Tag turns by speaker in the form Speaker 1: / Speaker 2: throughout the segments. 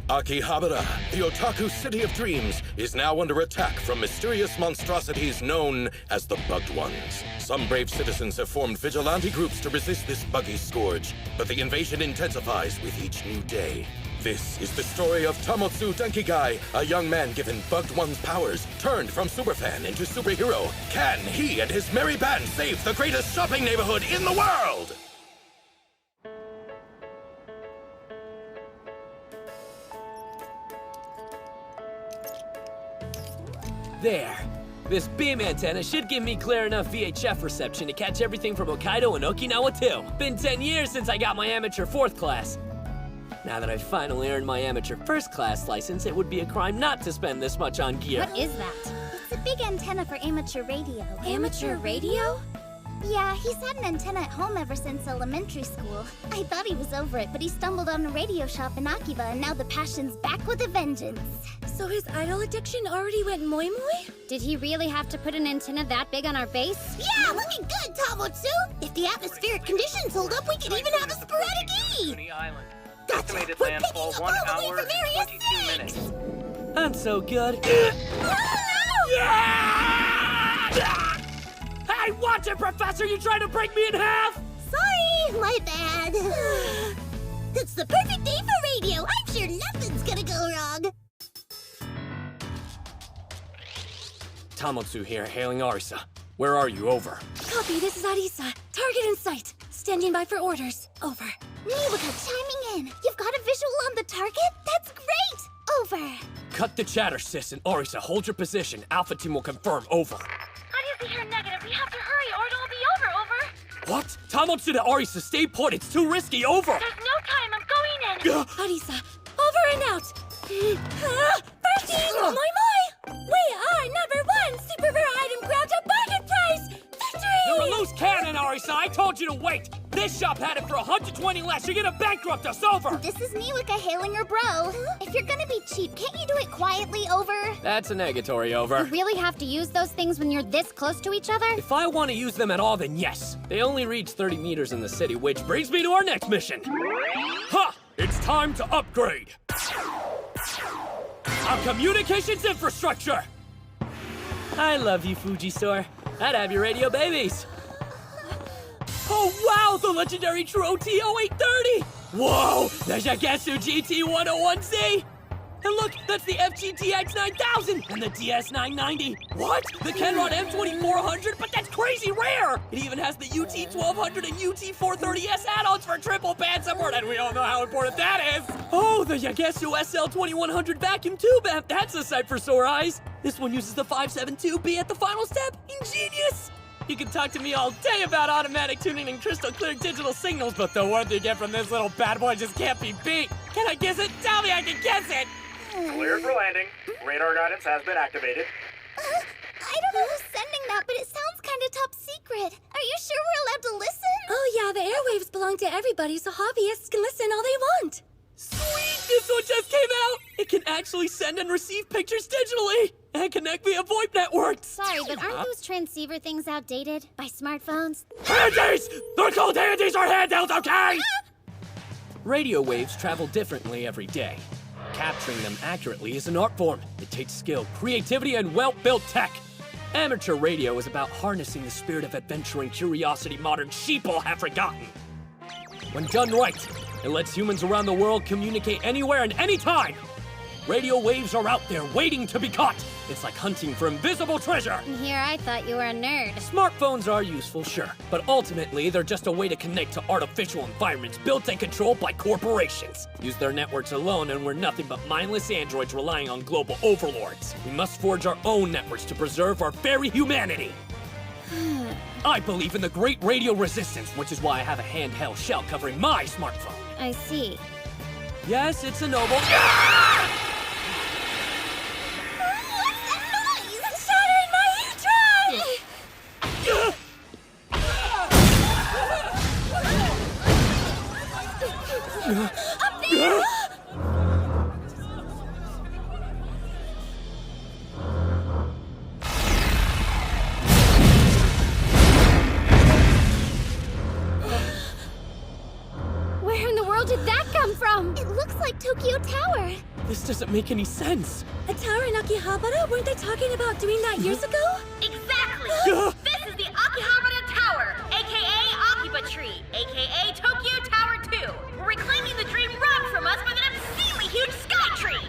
Speaker 1: Akihabara, the otaku city of dreams, is now under attack from mysterious monstrosities known as the Bugged Ones. Some brave citizens have formed vigilante groups to resist this buggy scourge, but the invasion intensifies with each new day. This is the story of Tamotsu Denkigai, a young man given Bugged One's powers, turned from superfan into superhero. Can he and his merry band save the greatest shopping neighborhood in the world?
Speaker 2: There. This beam antenna should give me clear enough VHF reception to catch everything from Hokkaido and Okinawa too. Been 10 years since I got my amateur 4th class. Now that I've finally earned my amateur 1st class license, it would be a crime not to spend this much on gear.
Speaker 3: What is that?
Speaker 4: It's a big antenna for amateur radio.
Speaker 3: Amateur radio?
Speaker 4: Yeah, he's had an antenna at home ever since elementary school. I thought he was over it, but he stumbled on a radio shop in Akiba, and now the passion's back with a vengeance.
Speaker 3: So his idol addiction already went moi moi?
Speaker 5: Did he really have to put an antenna that big on our base?
Speaker 4: Yeah, looking good, Tamotsu! If the atmospheric conditions hold up, we could even have a sporadic E!
Speaker 6: Island.
Speaker 4: Gotcha!
Speaker 6: Estimated
Speaker 4: We're
Speaker 6: landfall
Speaker 4: picking
Speaker 6: 1
Speaker 4: up all the way
Speaker 6: hour
Speaker 4: from Area
Speaker 6: 22
Speaker 4: 6!
Speaker 6: minutes.
Speaker 2: I'm so good. Hey, watch it, Professor! You trying to break me in half?
Speaker 4: Sorry, my bad. It's the perfect day for radio. I'm sure nothing's gonna go wrong.
Speaker 2: Tamotsu here, hailing Arisa. Where are you? Over.
Speaker 3: Copy, this is Arisa. Target in sight. Standing by for orders. Over.
Speaker 4: Miwaka chiming in. You've got a visual on the target? That's great! Over.
Speaker 2: Cut the chatter, sis, and Arisa, hold your position. Alpha team will confirm. Over.
Speaker 7: Arisa here, negative. We have to hurry or it'll be over. Over.
Speaker 2: What? Tamotsu to Arisa, stay put. It's too risky. Over.
Speaker 7: There's no time. I'm going in.
Speaker 3: Arisa, over and out. Firsties, moi moi! We are #1 super rare item ground to bargain price! Victory!
Speaker 2: You're a loose cannon, Arisa. I told you to wait. This shop had it for 120 less. You're gonna bankrupt us. Over.
Speaker 4: This is Miwaka hailing her bro. If you're gonna be cheap, can't you do it quietly, Over?
Speaker 2: That's a negatory. Over.
Speaker 5: You really have to use those things when you're this close to each other?
Speaker 2: If I want to use them at all, then yes. They only reach 30 meters in the city, which brings me to our next mission. Ha! It's time to upgrade our communications infrastructure. I love you, Fujisaur. I'd have your radio babies. Oh, wow, the legendary True OT-0830. Whoa, the Jagetsu GT101C. And look, that's the FGTX 9000 and the DS990. What? The Kenrod M2400? But that's crazy rare! It even has the UT1200 and UT430S add-ons for triple band support, and we all know how important that is! Oh, the Yagesu SL2100 vacuum tube amp. That's a sight for sore eyes. This one uses the 572B at the final step. Ingenious! You can talk to me all day about automatic tuning and crystal clear digital signals, but the one you get from this little bad boy just can't be beat. Can I guess it? Tell me I can guess it!
Speaker 6: Cleared for landing. Radar guidance has been activated.
Speaker 4: I don't know who's sending that, but it sounds kind of top secret. Are you sure we're allowed to listen?
Speaker 3: Oh yeah, the airwaves belong to everybody, so hobbyists can listen all they want.
Speaker 2: Sweet! This one just came out! It can actually send and receive pictures digitally! And connect via VoIP networks!
Speaker 5: Sorry, but aren't those transceiver things outdated? By smartphones?
Speaker 2: Handies! They're called handies or handhelds, okay? Radio waves travel differently every day. Capturing them accurately is an art form. It takes skill, creativity, and well-built tech. Amateur radio is about harnessing the spirit of adventure and curiosity modern sheeple have forgotten. When done right, it lets humans around the world communicate anywhere and anytime. Radio waves are out there waiting to be caught. It's like hunting for invisible treasure.
Speaker 5: And here I thought you were a nerd.
Speaker 2: Smartphones are useful, sure, but ultimately they're just a way to connect to artificial environments built and controlled by corporations. Use their networks alone and we're nothing but mindless androids relying on global overlords. We must forge our own networks to preserve our very humanity. I believe in the great radio resistance, which is why I have a handheld shell covering my smartphone.
Speaker 5: I see.
Speaker 2: Yes, it's a noble...
Speaker 4: Where in the world
Speaker 5: did that come from?
Speaker 4: It looks like Tokyo Tower.
Speaker 2: This doesn't make any sense.
Speaker 3: A tower in Akihabara? Weren't they talking about doing that years ago?
Speaker 7: Exactly! This is the Akihabara Tower, aka Akiba Tree, aka Tokyo Tower 2. We're reclaiming the dream robbed from us by that obscenely huge sky tree!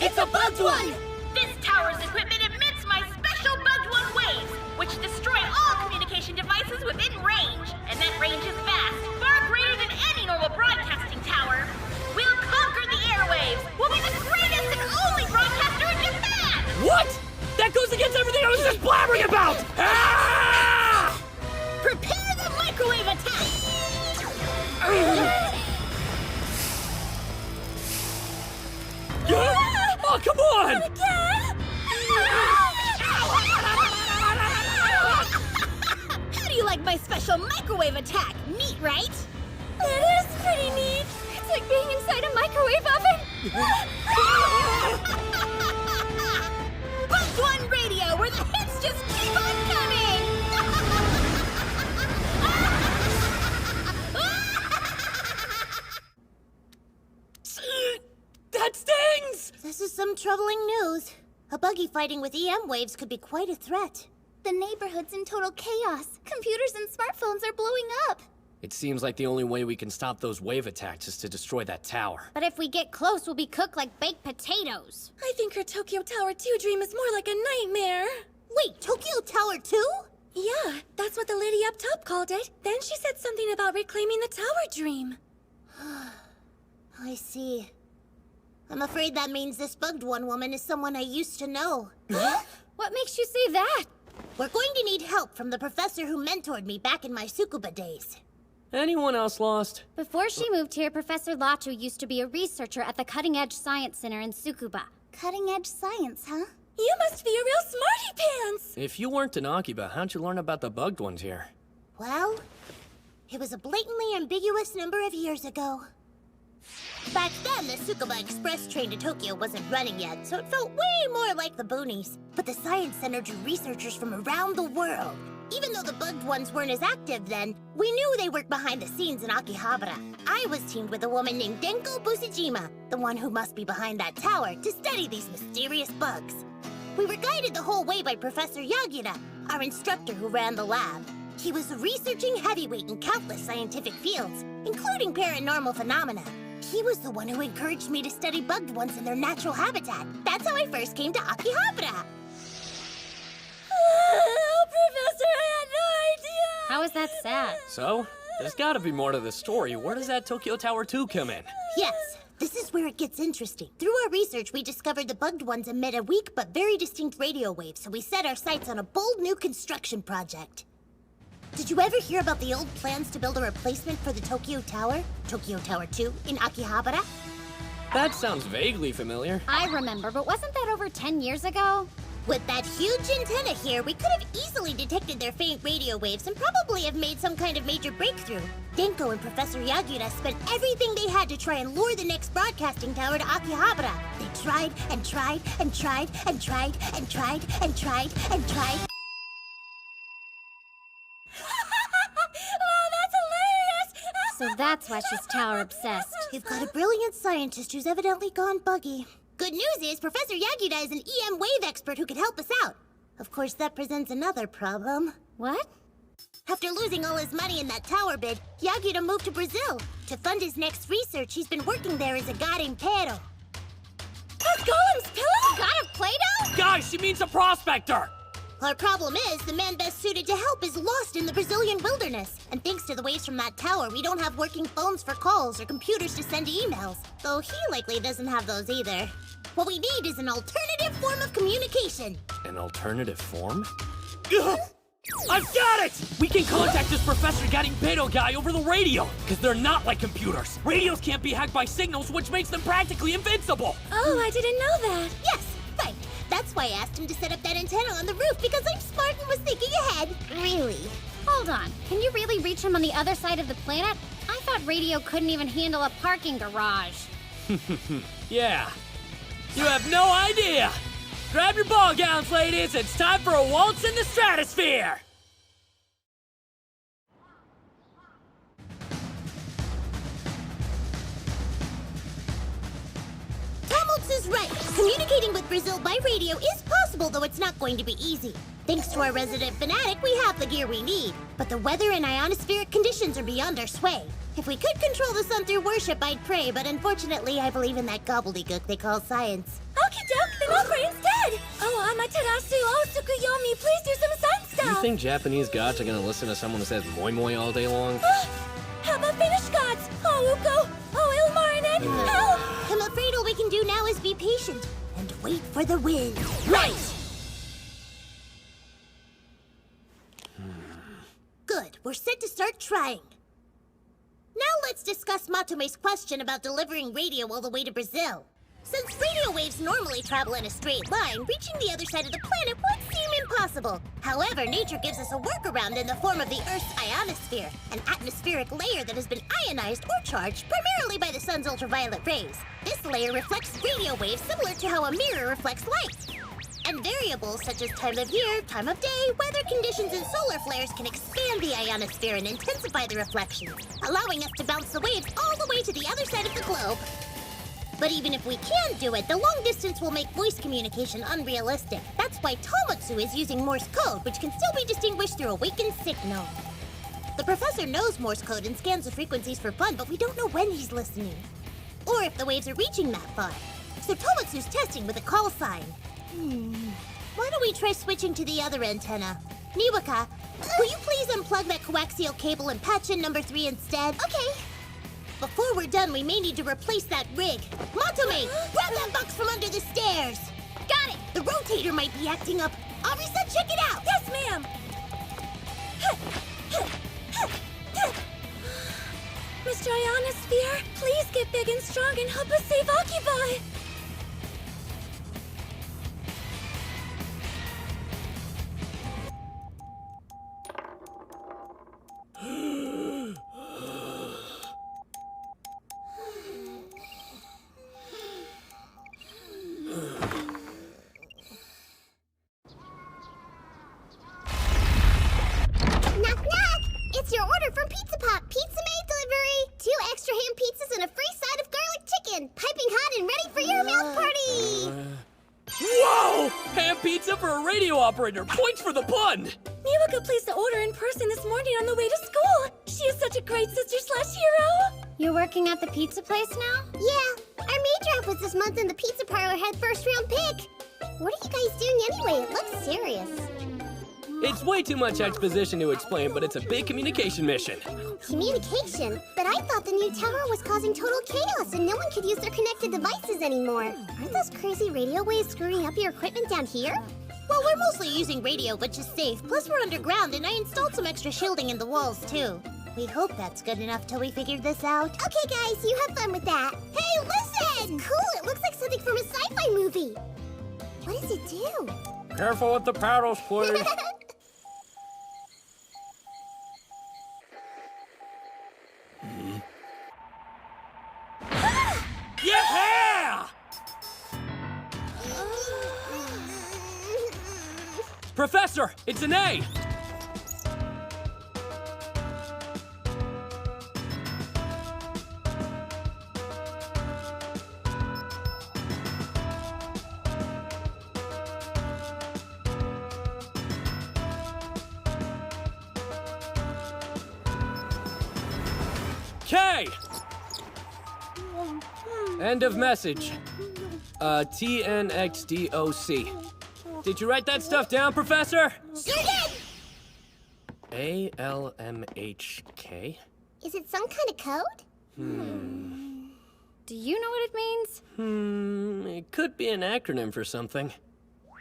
Speaker 3: It's a bugged one!
Speaker 7: This tower's equipment emits my special bugged one waves, which destroy all communication devices within range. And that range is vast, far greater than any normal broadcasting tower. We'll conquer the airwaves! We'll be the greatest and only broadcaster in Japan!
Speaker 2: What? That goes against everything I was just blabbering about! Ah!
Speaker 5: Prepare the microwave attack!
Speaker 2: Oh, come on!
Speaker 5: How do you like my special microwave attack? Neat, right?
Speaker 3: That is pretty neat. It's like being inside a microwave oven.
Speaker 5: Bugged One Radio, where the hits just keep on coming!
Speaker 2: That stings!
Speaker 5: This is some troubling news. A buggy fighting with EM waves could be quite a threat.
Speaker 4: The neighborhood's in total chaos. Computers and smartphones are blowing up.
Speaker 2: It seems like the only way we can stop those wave attacks is to destroy that tower.
Speaker 5: But if we get close, we'll be cooked like baked potatoes.
Speaker 3: I think her Tokyo Tower 2 dream is more like a nightmare.
Speaker 5: Wait, Tokyo Tower 2?
Speaker 3: Yeah, that's what the lady up top called it. Then she said something about reclaiming the tower dream.
Speaker 5: I see. I'm afraid that means this bugged one woman is someone I used to know.
Speaker 3: What makes you say that?
Speaker 5: We're going to need help from the professor who mentored me back in my Tsukuba days.
Speaker 2: Anyone else lost?
Speaker 5: Before she moved here, Professor Latu used to be a researcher at the Cutting Edge Science Center in Tsukuba.
Speaker 4: Cutting edge science, huh?
Speaker 3: You must be a real smarty pants!
Speaker 2: If you weren't in Akiba, how'd you learn about the bugged ones here?
Speaker 5: Well, it was a blatantly ambiguous number of years ago. Back then, the Tsukuba Express train to Tokyo wasn't running yet, so it felt way more like the boonies. But the Science Center drew researchers from around the world. Even though the bugged ones weren't as active then, we knew they worked behind the scenes in Akihabara. I was teamed with a woman named Denko Busujima, the one who must be behind that tower, to study these mysterious bugs. We were guided the whole way by Professor Yagura, our instructor who ran the lab. He was a researching heavyweight in countless scientific fields, including paranormal phenomena. He was the one who encouraged me to study bugged ones in their natural habitat. That's how I first came to Akihabara.
Speaker 3: Oh, Professor, I had no idea!
Speaker 5: How is that sad?
Speaker 2: So, there's gotta be more to this story. Where does that Tokyo Tower 2 come in?
Speaker 5: Yes, this is where it gets interesting. Through our research, we discovered the bugged ones emit a weak but very distinct radio wave, so we set our sights on a bold new construction project. Did you ever hear about the old plans to build a replacement for the Tokyo Tower 2, in Akihabara?
Speaker 2: That sounds vaguely familiar.
Speaker 5: I remember, but wasn't that over 10 years ago? With that huge antenna here, we could have easily detected their faint radio waves and probably have made some kind of major breakthrough. Denko and Professor Yagura spent everything they had to try and lure the next broadcasting tower to Akihabara. They tried and tried and tried and tried and tried and tried and tried.
Speaker 3: Oh, that's hilarious!
Speaker 5: So that's why she's tower obsessed. We've got a brilliant scientist who's evidently gone buggy. Good news is Professor Yagura is an EM wave expert who could help us out. Of course, that presents another problem. What? After losing all his money in that tower bid, Yagura moved to Brazil. To fund his next research, he's been working there as a garimpero.
Speaker 3: That's Golem's pillow?
Speaker 5: God of Plato?
Speaker 2: Guys, she means a prospector!
Speaker 5: Our problem is, the man best suited to help is lost in the Brazilian wilderness. And thanks to the waves from that tower, we don't have working phones for calls or computers to send emails. Though he likely doesn't have those either. What we need is an alternative form of communication.
Speaker 2: An alternative form? Ugh! I've got it! We can contact this Professor Garimpero guy over the radio, because they're not like computers. Radios can't be hacked by signals, which makes them practically invincible.
Speaker 3: Oh, I didn't know that.
Speaker 5: Yes, right. That's why I asked him to set up that antenna on the roof, because I'm smart and was thinking ahead. Really? Hold on. Can you really reach him on the other side of the planet? I thought radio couldn't even handle a parking garage.
Speaker 2: Yeah. You have no idea! Grab your ball gowns, ladies. It's time for a waltz in the stratosphere!
Speaker 5: was right. Communicating with Brazil by radio is possible, though it's not going to be easy. Thanks to our resident fanatic, we have the gear we need. But the weather and ionospheric conditions are beyond our sway. If we could control the sun through worship, I'd pray, but unfortunately, I believe in that gobbledygook they call science.
Speaker 3: Okie doke, then I'll pray instead. Oh, Amaterasu, oh, Tsukuyomi, please do some sun stuff.
Speaker 2: You think Japanese gods are gonna listen to someone who says moi moi all day long?
Speaker 3: How about Finnish gods? Oh, Ukko, oh, Ilmarinen, help!
Speaker 5: I'm afraid all we can do now is be patient and wait for the wind.
Speaker 2: Right!
Speaker 5: Good, we're set to start trying. Now let's discuss Matome's question about delivering radio all the way to Brazil. Since radio waves normally travel in a straight line, reaching the other side of the planet would seem impossible. However, nature gives us a workaround in the form of the Earth's ionosphere, an atmospheric layer that has been ionized or charged primarily by the sun's ultraviolet rays. This layer reflects radio waves similar to how a mirror reflects light. And variables such as time of year, time of day, weather conditions, and solar flares can expand the ionosphere and intensify the reflections, allowing us to bounce the waves all the way to the other side of the globe. But even if we can do it, the long distance will make voice communication unrealistic. That's why Tomotsu is using Morse code, which can still be distinguished through a weakened signal. The professor knows Morse code and scans the frequencies for fun, but we don't know when he's listening, or if the waves are reaching that far. So Tomotsu's testing with a call sign. Why don't we try switching to the other antenna? Niwaka, will you please unplug that coaxial cable and patch in number 3 instead? Okay. Before we're done, we may need to replace that rig. Matome, grab that box from under the stairs. Got it. The rotator might be acting up. Arisa, check it out.
Speaker 3: Yes, ma'am. Mr. Ionosphere, please get big and strong and help us save Akibas.
Speaker 4: It's your order from Pizza Pop. Pizza made delivery. 2 extra ham pizzas and a free side of garlic chicken. Piping hot and ready for your mouth party.
Speaker 2: Whoa! Ham pizza for a radio operator. Points for the pun.
Speaker 3: Niwaka placed the order in person this morning on the way to school. She is such a great sister/hero.
Speaker 4: You're working at the pizza place now? Yeah. Our maid draft was this month and the pizza parlor had first round pick. What are you guys doing anyway? It looks serious.
Speaker 2: It's way too much exposition to explain, but it's a big communication mission.
Speaker 4: Communication? But I thought the new tower was causing total chaos and no one could use their connected devices anymore. Aren't those crazy radio waves screwing up your equipment down here?
Speaker 5: Well, we're mostly using radio, which is safe. Plus, we're underground, and I installed some extra shielding in the walls, too. We hope that's good enough till we figure this out.
Speaker 4: Okay, guys, you have fun with that. Hey, listen! It's cool. It looks like something from a sci-fi movie. What does it do?
Speaker 2: Careful with the paddles, please. Yeah! Professor, it's an A! K! End of message. TNXDOC. Did you write that stuff down, Professor?
Speaker 4: Sure did!
Speaker 2: ALMHK?
Speaker 4: Is it some kind of code?
Speaker 3: Do you know what it means?
Speaker 2: It could be an acronym for something.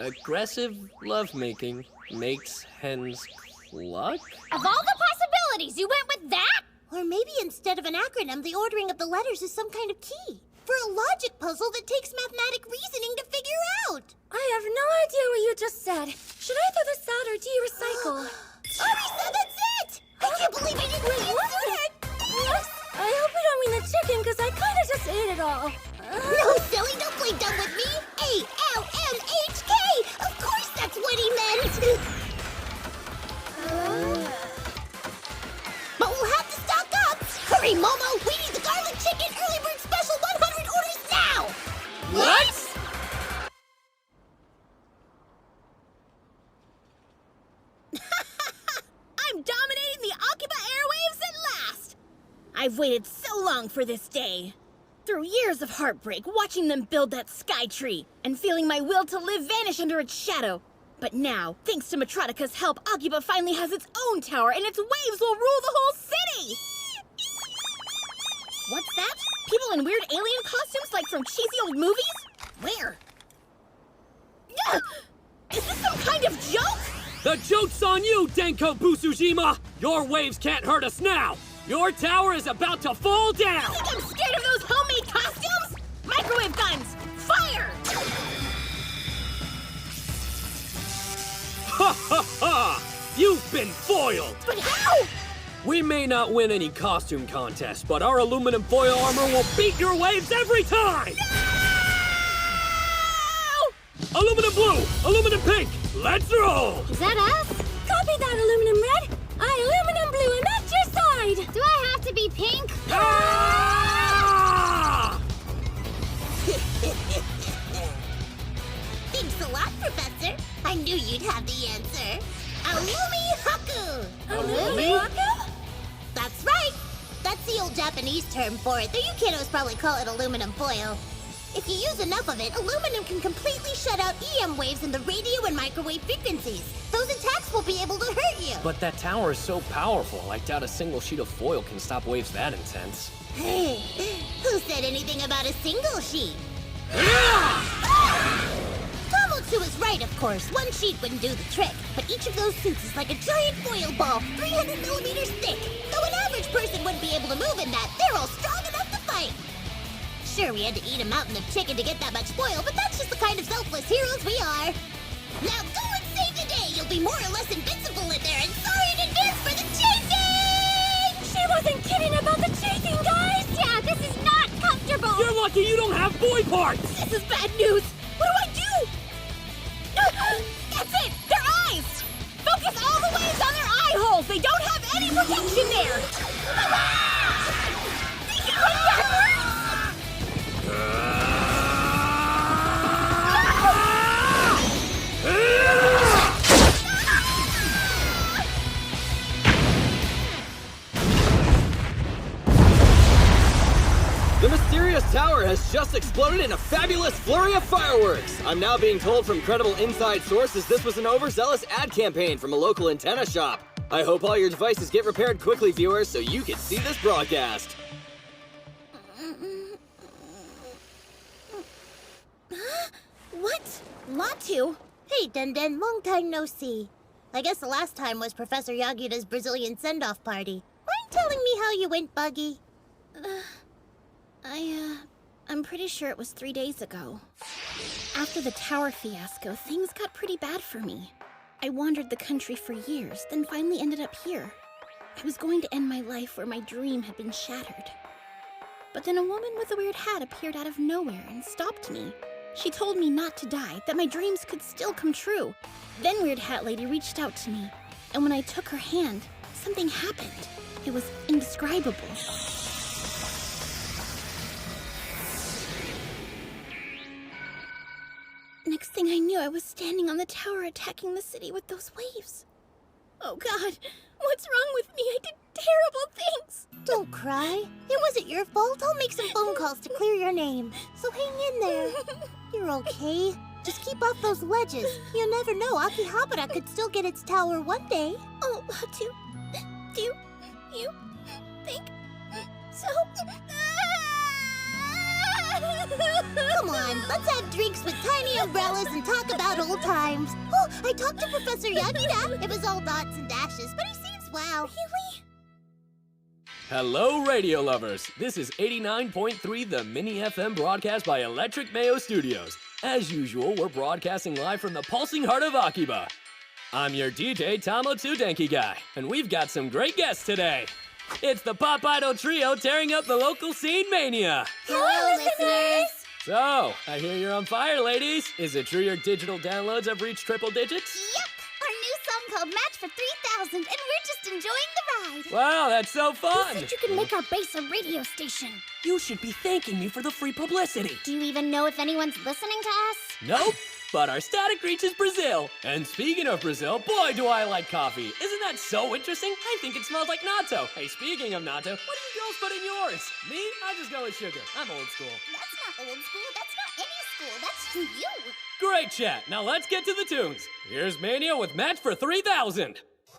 Speaker 2: Aggressive lovemaking makes hens cluck?
Speaker 3: Of all the possibilities, you went with that?
Speaker 5: Or maybe instead of an acronym, the ordering of the letters is some kind of key. For a logic puzzle that takes mathematic reasoning to figure out.
Speaker 3: I have no idea what you just said. Should I throw this out or do you recycle?
Speaker 5: Arisa, that's it! I can't believe I didn't let you do it!
Speaker 3: Yes, I hope you don't mean the chicken, because I kind of just ate it all.
Speaker 5: No, silly, don't play dumb with me! ALMHK! Of course that's what he meant! But we'll have to stock up! Hurry, Momo! We need the garlic chicken early bird special 100 orders now!
Speaker 2: What?
Speaker 7: I've waited so long for this day. Through years of heartbreak, watching them build that sky tree, and feeling my will to live vanish under its shadow. But now, thanks to Metronica's help, Akiba finally has its own tower, and its waves will rule the whole city! What's that? People in weird alien costumes like from cheesy old movies? Where? Ugh! Is this some kind of joke?
Speaker 2: The joke's on you, Denko Busujima! Your waves can't hurt us now! Your tower is about to fall down!
Speaker 7: You think I'm scared of those homemade costumes? Microwave guns! Fire!
Speaker 2: Ha ha ha! You've been foiled!
Speaker 7: But how?
Speaker 2: We may not win any costume contest, but our aluminum foil armor will beat your waves every time!
Speaker 7: No!
Speaker 2: Aluminum blue! Aluminum pink! Let's roll!
Speaker 3: Is that us? Copy that, aluminum red. Aluminum blue, and that's your side.
Speaker 4: Do I have to be pink?
Speaker 2: Ah!
Speaker 5: Thanks a lot, Professor. I knew you'd have the answer. Alumi Haku!
Speaker 3: Aluminum?
Speaker 5: That's right. That's the old Japanese term for it. The Yukinos probably call it aluminum foil. If you use enough of it, aluminum can completely shut out EM waves in the radio and microwave frequencies. Those attacks won't be able to hurt you.
Speaker 2: But that tower is so powerful, I doubt a single sheet of foil can stop waves that intense.
Speaker 5: Hey, who said anything about a single sheet? Tomotsu is right, of course. One sheet wouldn't do the trick. But each of those suits is like a giant foil ball, 300 millimeters thick. Though an average person wouldn't be able to move in that, they're all strong enough to fight. Sure, we had to eat a mountain of chicken to get that much foil, but that's just the kind of selfless heroes we are. Now go and save the day. You'll be more or less invincible in there, and sorry in advance for the chasing!
Speaker 3: She wasn't kidding about the chasing, guys.
Speaker 4: Yeah, this is not comfortable.
Speaker 2: You're lucky you don't have boy parts!
Speaker 7: This is bad news. What do I do? That's it! Their eyes! Focus all the waves on their eye holes! They don't have any protection there! They can run backwards!
Speaker 8: The mysterious tower has just exploded in a fabulous flurry of fireworks! I'm now being told from credible inside sources this was an overzealous ad campaign from a local antenna shop. I hope all your devices get repaired quickly, viewers, so you can see this broadcast.
Speaker 7: What? Latu?
Speaker 5: Hey, Denden, long time no see. I guess the last time was Professor Yagura's Brazilian send-off party. Mind telling me how you went, Buggy?
Speaker 7: I'm pretty sure it was 3 days ago. After the tower fiasco, things got pretty bad for me. I wandered the country for years, then finally ended up here. I was going to end my life where my dream had been shattered. But then a woman with a weird hat appeared out of nowhere and stopped me. She told me not to die, that my dreams could still come true. Then Weird Hat Lady reached out to me, and when I took her hand, something happened. It was indescribable. Next thing I knew, I was standing on the tower attacking the city with those waves. Oh God, what's wrong with me? I did terrible things.
Speaker 5: Don't cry. It wasn't your fault. I'll make some phone calls to clear your name. So hang in there. You're okay. Just keep off those ledges. You never know. Akihabara could still get its tower one day.
Speaker 7: Oh, Latu, do you think so?
Speaker 5: Come on, let's have drinks with tiny umbrellas and talk about old times. Oh, I talked to Professor Yagura. It was all dots and dashes, but he seems well.
Speaker 7: Really?
Speaker 2: Hello, radio lovers. This is 89.3, the mini FM broadcast by Electric Mayo Studios. As usual, we're broadcasting live from the pulsing heart of Akiba. I'm your DJ, Tomotsu Denki Guy, and we've got some great guests today. It's the Pop Idol Trio tearing up the local scene mania.
Speaker 5: Hello, listeners.
Speaker 2: So, I hear you're on fire, ladies. Is it true your digital downloads have reached triple digits?
Speaker 4: Yep, our new song called Match for 3000, and we're just enjoying the ride.
Speaker 2: Wow, that's so fun.
Speaker 4: You can make our base a radio station.
Speaker 2: You should be thanking me for the free publicity.
Speaker 4: Do you even know if anyone's listening to us?
Speaker 2: Nope. but our static reaches Brazil. And speaking of Brazil, boy, do I like coffee. Isn't that so interesting? I think it smells like natto. Hey, speaking of natto, what do you girls put in yours? Me? I just go with sugar. I'm old school.
Speaker 4: That's not old school. That's not any school. That's just you.
Speaker 2: Great chat. Now let's get to the tunes. Here's Mania with Match for 3000.